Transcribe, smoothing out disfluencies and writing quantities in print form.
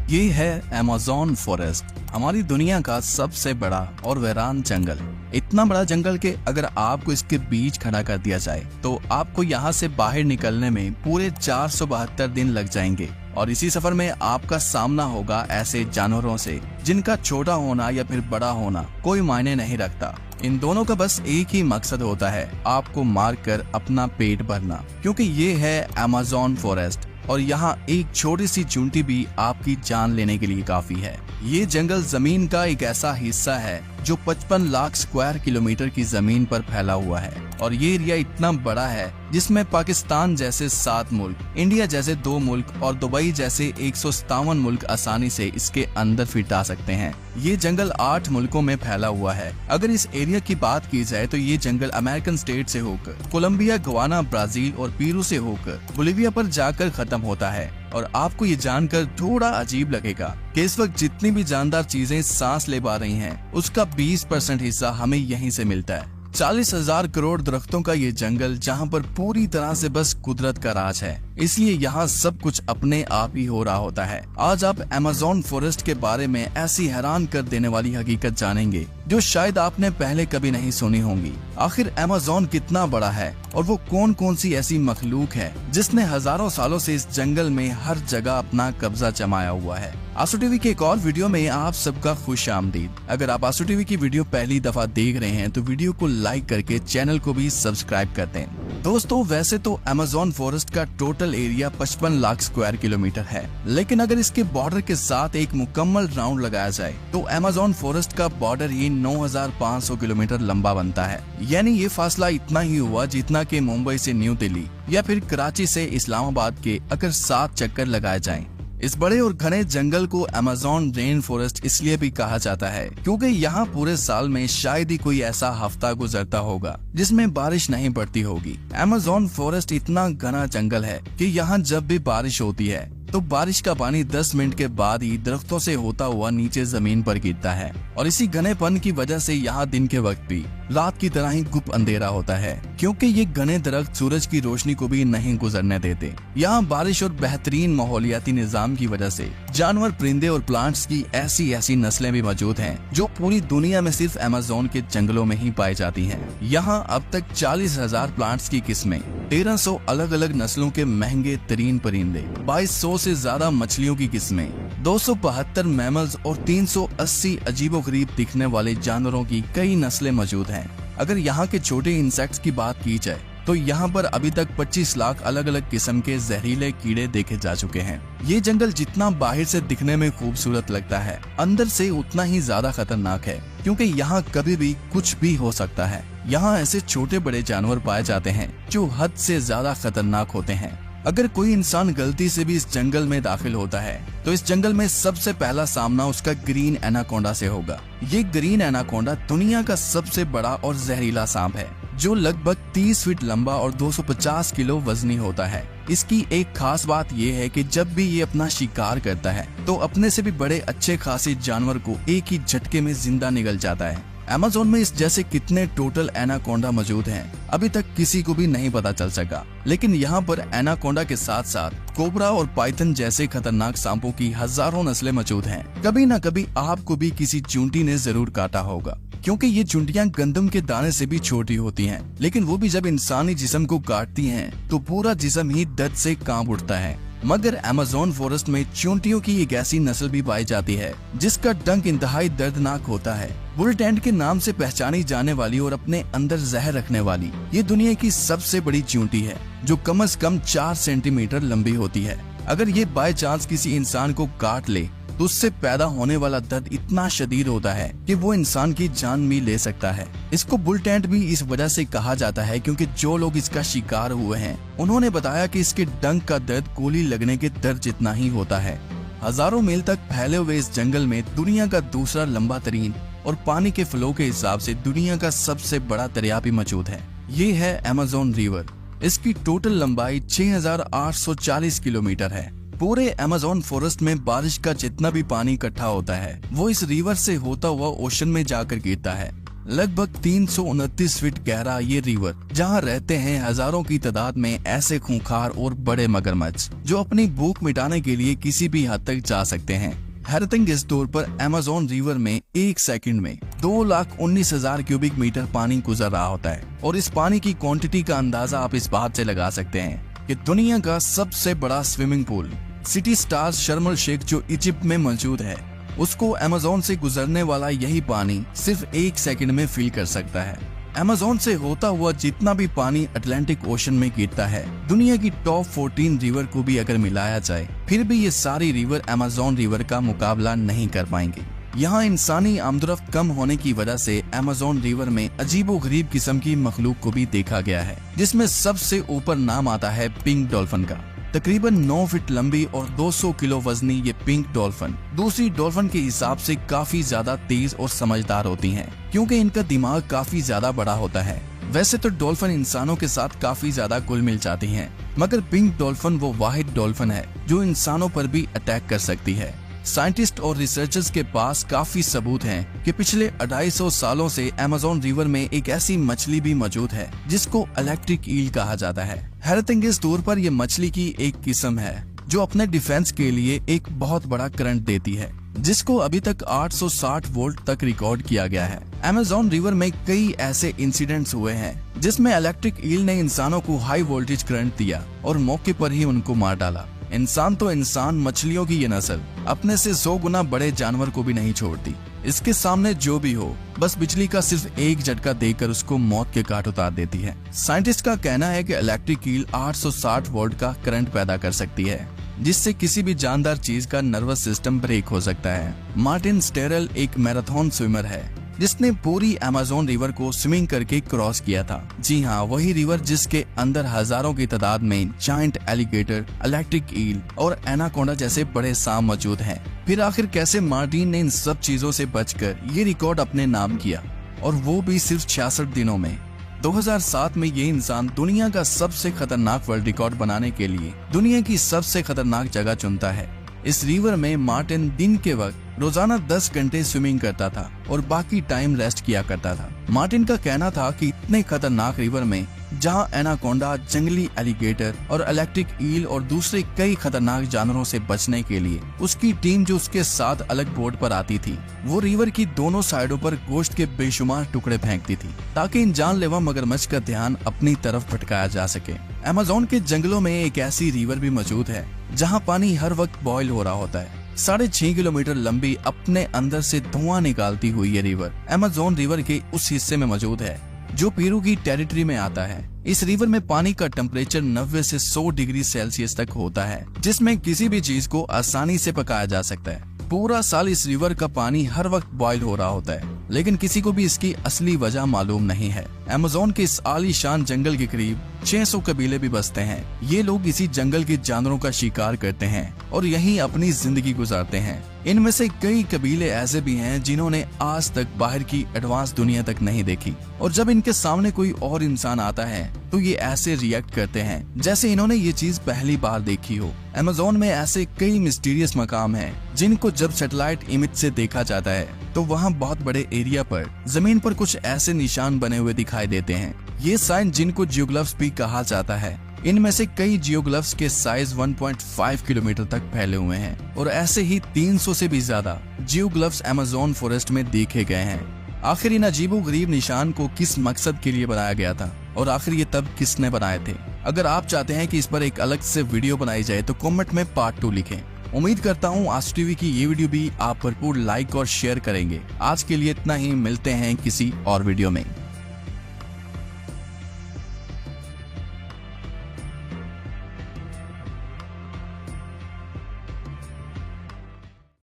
ये है Amazon forest, हमारी दुनिया का सबसे बड़ा और वीरान जंगल। इतना बड़ा जंगल के अगर आपको इसके बीच खड़ा कर दिया जाए तो आपको यहाँ से बाहर निकलने में पूरे 472 दिन लग जाएंगे। और इसी सफर में आपका सामना होगा ऐसे जानवरों से जिनका छोटा होना या फिर बड़ा होना कोई मायने नहीं रखता। इन दोनों का बस एक ही मकसद होता है, आपको मारकर अपना पेट भरना, क्योंकि ये है अमेज़न फॉरेस्ट और यहाँ एक छोटी सी चूंटी भी आपकी जान लेने के लिए काफी है। ये जंगल जमीन का एक ऐसा हिस्सा है जो 55 लाख स्क्वायर किलोमीटर की जमीन पर फैला हुआ है और ये एरिया इतना बड़ा है जिसमें पाकिस्तान जैसे 7 मुल्क, इंडिया जैसे 2 मुल्क और दुबई जैसे 157 मुल्क आसानी से इसके अंदर फिट आ सकते हैं। ये जंगल 8 मुल्कों में फैला हुआ है। अगर इस एरिया की बात की जाए तो ये जंगल अमेरिकन स्टेट से होकर कोलंबिया, गवाना, ब्राजील और पेरू से होकर बोलिविया पर जाकर खत्म होता है। और आपको ये जानकर थोड़ा अजीब लगेगा कि इस वक्त जितनी भी जानदार चीजें सांस ले पा रही हैं, उसका 20% हिस्सा हमें यहीं से मिलता है। 40,000 करोड़ दरख्तों का ये जंगल जहाँ पर पूरी तरह से बस कुदरत का राज है, इसलिए यहाँ सब कुछ अपने आप ही हो रहा होता है। आज आप अमेज़न फॉरेस्ट के बारे में ऐसी हैरान कर देने वाली हकीकत जानेंगे जो शायद आपने पहले कभी नहीं सुनी होंगी। आखिर अमेज़न कितना बड़ा है और वो कौन कौन सी ऐसी मखलूक है जिसने हजारों सालों से इस जंगल में हर जगह अपना कब्जा जमाया हुआ है। आंसू टीवी के एक और वीडियो में आप सबका खुश आमदीद। अगर आप आंसू टीवी की वीडियो पहली दफा देख रहे हैं तो वीडियो को लाइक करके चैनल को भी सब्सक्राइब कर दें। दोस्तों, वैसे तो अमेज़न फॉरेस्ट का total area 55 lakh square kilometre है, लेकिन अगर इसके बॉर्डर के साथ एक मुकम्मल राउंड लगाया जाए तो अमेज़न फॉरेस्ट का बॉर्डर ही 9,500 किलोमीटर लंबा बनता है। यानी ये फासला इतना ही हुआ जितना कि मुंबई से न्यू दिल्ली या फिर कराची से इस्लामाबाद के अगर 7 चक्कर लगाए जाएं। इस बड़े और घने जंगल को अमेज़न रेन फॉरेस्ट इसलिए भी कहा जाता है क्योंकि यहाँ पूरे साल में शायद ही कोई ऐसा हफ्ता गुजरता होगा जिसमें बारिश नहीं पड़ती होगी। अमेज़न फॉरेस्ट इतना घना जंगल है कि यहाँ जब भी बारिश होती है तो बारिश का पानी 10 मिनट के बाद ही दरख्तों से होता हुआ नीचे जमीन पर गिरता है और इसी घनेपन की वजह से यहाँ दिन के वक्त भी रात की तरह ही गुप अंधेरा होता है, क्योंकि ये घने दरख्त सूरज की रोशनी को भी नहीं गुजरने देते। यहाँ बारिश और बेहतरीन माहौलियाती निजाम की वजह से जानवर, परिंदे और प्लांट्स की ऐसी नस्लें भी मौजूद हैं जो पूरी दुनिया में सिर्फ अमेज़न के जंगलों में ही पाई जाती हैं। यहाँ अब तक 40,000 प्लांट्स की किस्में, 1300 अलग अलग नस्लों के महंगे तरीन परिंदे, 2200 से ज्यादा मछलियों की किस्में, 272 मैमल्स और 380 अजीबोगरीब दिखने वाले जानवरों की कई नस्लें मौजूद हैं। अगर यहाँ के छोटे इंसेक्ट्स की बात की जाए तो यहाँ पर अभी तक 25 लाख अलग अलग किस्म के जहरीले कीड़े देखे जा चुके हैं। ये जंगल जितना बाहर से दिखने में खूबसूरत लगता है, अंदर से उतना ही ज्यादा खतरनाक है, क्योंकि यहाँ कभी भी कुछ भी हो सकता है। यहाँ ऐसे छोटे बड़े जानवर पाए जाते हैं जो हद से ज्यादा खतरनाक होते हैं। अगर कोई इंसान गलती से भी इस जंगल में दाखिल होता है तो इस जंगल में सबसे पहला सामना उसका ग्रीन एनाकोंडा से होगा। ये ग्रीन एनाकोंडा दुनिया का सबसे बड़ा और जहरीला सांप है जो लगभग 30 फीट लंबा और 250 किलो वजनी होता है। इसकी एक खास बात ये है कि जब भी ये अपना शिकार करता है तो अपने से भी बड़े अच्छे खासे जानवर को एक ही झटके में जिंदा निगल जाता है। अमेज़न में इस जैसे कितने टोटल एनाकोंडा मौजूद हैं अभी तक किसी को भी नहीं पता चल सका, लेकिन यहाँ पर एनाकोंडा के साथ साथ कोबरा और पाइथन जैसे खतरनाक सांपों की हजारों नस्लें मौजूद हैं। कभी न कभी आपको भी किसी चूंटी ने जरूर काटा होगा, क्योंकि ये चूंटियां गंदम के दाने से भी छोटी होती हैं, लेकिन वो भी जब इंसानी जिस्म को काटती हैं तो पूरा जिस्म ही दर्द से कांप उठता है। मगर अमेज़न फॉरेस्ट में चूंटियों की एक ऐसी नस्ल भी पाई जाती है जिसका डंक इंतहाई दर्दनाक होता है। बुल टेंट के नाम से पहचानी जाने वाली और अपने अंदर जहर रखने वाली ये दुनिया की सबसे बड़ी चूंटी है जो कम से कम 4 सेंटीमीटर लंबी होती है। अगर ये बाय चांस किसी इंसान को काट ले तो उससे पैदा होने वाला दर्द इतना शदीद होता है कि वो इंसान की जान भी ले सकता है। इसको बुल टेंट भी इस वजह से कहा जाता है क्योंकि जो लोग इसका शिकार हुए हैं उन्होंने बताया कि इसके डंक का दर्द गोली लगने के दर्द जितना ही होता है। हजारों मील तक फैले हुए इस जंगल में दुनिया का दूसरा लंबा तरीन और पानी के फ्लो के हिसाब से दुनिया का सबसे बड़ा दरिया भी मौजूद है। ये है अमेज़न रिवर। इसकी टोटल लंबाई 6,840 किलोमीटर है। पूरे अमेज़न फॉरेस्ट में बारिश का जितना भी पानी इकट्ठा होता है वो इस रिवर से होता हुआ ओशन में जाकर गिरता है। लगभग 329 फीट गहरा ये रिवर, जहाँ रहते हैं हजारों की तादाद में ऐसे खूंखार और बड़े मगरमच्छ जो अपनी भूख मिटाने के लिए किसी भी हद तक जा सकते हैं। हैरतिंग इस तौर पर अमेज़न रिवर में एक सेकंड में 2,19,000 क्यूबिक मीटर पानी गुजर रहा होता है। और इस पानी की क्वांटिटी का अंदाजा आप इस बात से लगा सकते हैं कि दुनिया का सबसे बड़ा स्विमिंग पूल सिटी स्टार्स शर्म एल शेख जो इजिप्ट में मौजूद है, उसको अमेज़न से गुजरने वाला यही पानी सिर्फ एक सेकंड में फिल कर सकता है। अमेज़न से होता हुआ जितना भी पानी अटलांटिक ओशन में गिरता है, दुनिया की टॉप 14 रिवर को भी अगर मिलाया जाए, फिर भी ये सारी रिवर अमेज़न रिवर का मुकाबला नहीं कर पाएंगे। यहाँ इंसानी आमदरफ्त कम होने की वजह से अमेज़न रिवर में अजीबोगरीब किस्म की मखलूक को भी देखा गया है, जिसमें सबसे ऊपर नाम आता है पिंक डॉल्फिन का। तकरीबन 9 फीट लंबी और 200 किलो वजनी ये पिंक डॉल्फिन दूसरी डॉल्फिन के हिसाब से काफी ज्यादा तेज और समझदार होती हैं, क्योंकि इनका दिमाग काफी ज्यादा बड़ा होता है। वैसे तो डॉल्फिन इंसानों के साथ काफी ज्यादा घुल मिल जाती हैं, मगर पिंक डॉल्फिन वो वाहिद डॉल्फिन है जो इंसानों पर भी अटैक कर सकती है। साइंटिस्ट और रिसर्चर्स के पास काफी सबूत हैं कि पिछले 250 सालों से अमेज़न रिवर में एक ऐसी मछली भी मौजूद है जिसको इलेक्ट्रिक ईल कहा जाता है। हैरतिंग इस तौर पर यह मछली की एक किस्म है जो अपने डिफेंस के लिए एक बहुत बड़ा करंट देती है, जिसको अभी तक 860 वोल्ट तक रिकॉर्ड किया गया है। अमेज़न रिवर में कई ऐसे इंसिडेंट्स हुए हैं जिसमें इलेक्ट्रिक ईल ने इंसानों को हाई वोल्टेज करंट दिया और मौके पर ही उनको मार डाला। इंसान तो इंसान, मछलियों की ये नस्ल अपने से 100 गुना बड़े जानवर को भी नहीं छोड़ती। इसके सामने जो भी हो, बस बिजली का सिर्फ एक झटका देकर उसको मौत के घाट उतार देती है। साइंटिस्ट का कहना है कि इलेक्ट्रिक ईल 860 वोल्ट का करंट पैदा कर सकती है, जिससे किसी भी जानदार चीज का नर्वस सिस्टम ब्रेक हो सकता है। मार्टिन स्टेरल एक मैराथन स्विमर है जिसने पूरी अमेज़न रिवर को स्विमिंग करके क्रॉस किया था। जी हाँ, वही रिवर जिसके अंदर हजारों की तादाद में जायंट एलिगेटर, इलेक्ट्रिक ईल और एनाकोंडा जैसे बड़े सांप मौजूद हैं। फिर आखिर कैसे मार्टिन ने इन सब चीजों से बचकर ये रिकॉर्ड अपने नाम किया, और वो भी सिर्फ 66 दिनों में। 2007 में ये इंसान दुनिया का सबसे खतरनाक वर्ल्ड रिकॉर्ड बनाने के लिए दुनिया की सबसे खतरनाक जगह चुनता है। इस रिवर में मार्टिन दिन के वक्त रोजाना 10 घंटे स्विमिंग करता था और बाकी टाइम रेस्ट किया करता था। मार्टिन का कहना था कि इतने खतरनाक रिवर में जहां एनाकोंडा, जंगली एलिगेटर और इलेक्ट्रिक ईल और दूसरे कई खतरनाक जानवरों से बचने के लिए उसकी टीम जो उसके साथ अलग बोट पर आती थी, वो रिवर की दोनों साइडों पर गोश्त के बेशुमार टुकड़े फेंकती थी ताकि इन जानलेवा मगरमच्छ का ध्यान अपनी तरफ भटकाया जा सके। अमेज़न के जंगलों में एक ऐसी रिवर भी मौजूद है जहाँ पानी हर वक्त बॉयल हो रहा होता है। 6.5 किलोमीटर लंबी, अपने अंदर से धुआं निकालती हुई ये रिवर अमेज़न रिवर के उस हिस्से में मौजूद है जो पेरू की टेरिटरी में आता है। इस रिवर में पानी का टेम्परेचर 90 से 100 डिग्री सेल्सियस तक होता है, जिसमें किसी भी चीज को आसानी से पकाया जा सकता है। पूरा साल इस रिवर का पानी हर वक्त बॉयल हो रहा होता है, लेकिन किसी को भी इसकी असली वजह मालूम नहीं है। अमेज़न के इस आलीशान जंगल के करीब 600 कबीले भी बसते हैं। ये लोग इसी जंगल के जानवरों का शिकार करते हैं और यहीं अपनी जिंदगी गुजारते हैं। इनमें से कई कबीले ऐसे भी हैं जिन्होंने आज तक बाहर की एडवांस दुनिया तक नहीं देखी, और जब इनके सामने कोई और इंसान आता है तो ये ऐसे रिएक्ट करते हैं जैसे इन्होंने ये चीज पहली बार देखी हो। अमेज़न में ऐसे कई मिस्टीरियस मकाम हैं जिनको जब सैटेलाइट इमेज से देखा जाता है तो वहाँ बहुत बड़े एरिया पर जमीन पर कुछ ऐसे निशान बने हुए दिखाई देते हैं। ये साइन जिनको जियोग्लिफ्स भी कहा जाता है, इनमें से कई जियोग्लिफ्स के साइज 1.5 किलोमीटर तक फैले हुए हैं और ऐसे ही 300 से भी ज्यादा जियोग्लिफ्स अमेज़न फॉरेस्ट में देखे गए हैं। आखिर इन अजीबोगरीब निशान को किस मकसद के लिए बनाया गया था और आखिर ये तब किसने बनाए थे? अगर आप चाहते हैं कि इस पर एक अलग से वीडियो बनाई जाए तो कमेंट में पार्ट 2 लिखें। उम्मीद करता हूँ आज टीवी की ये वीडियो भी आप भरपूर लाइक और शेयर करेंगे। आज के लिए इतना ही, मिलते हैं किसी और वीडियो में।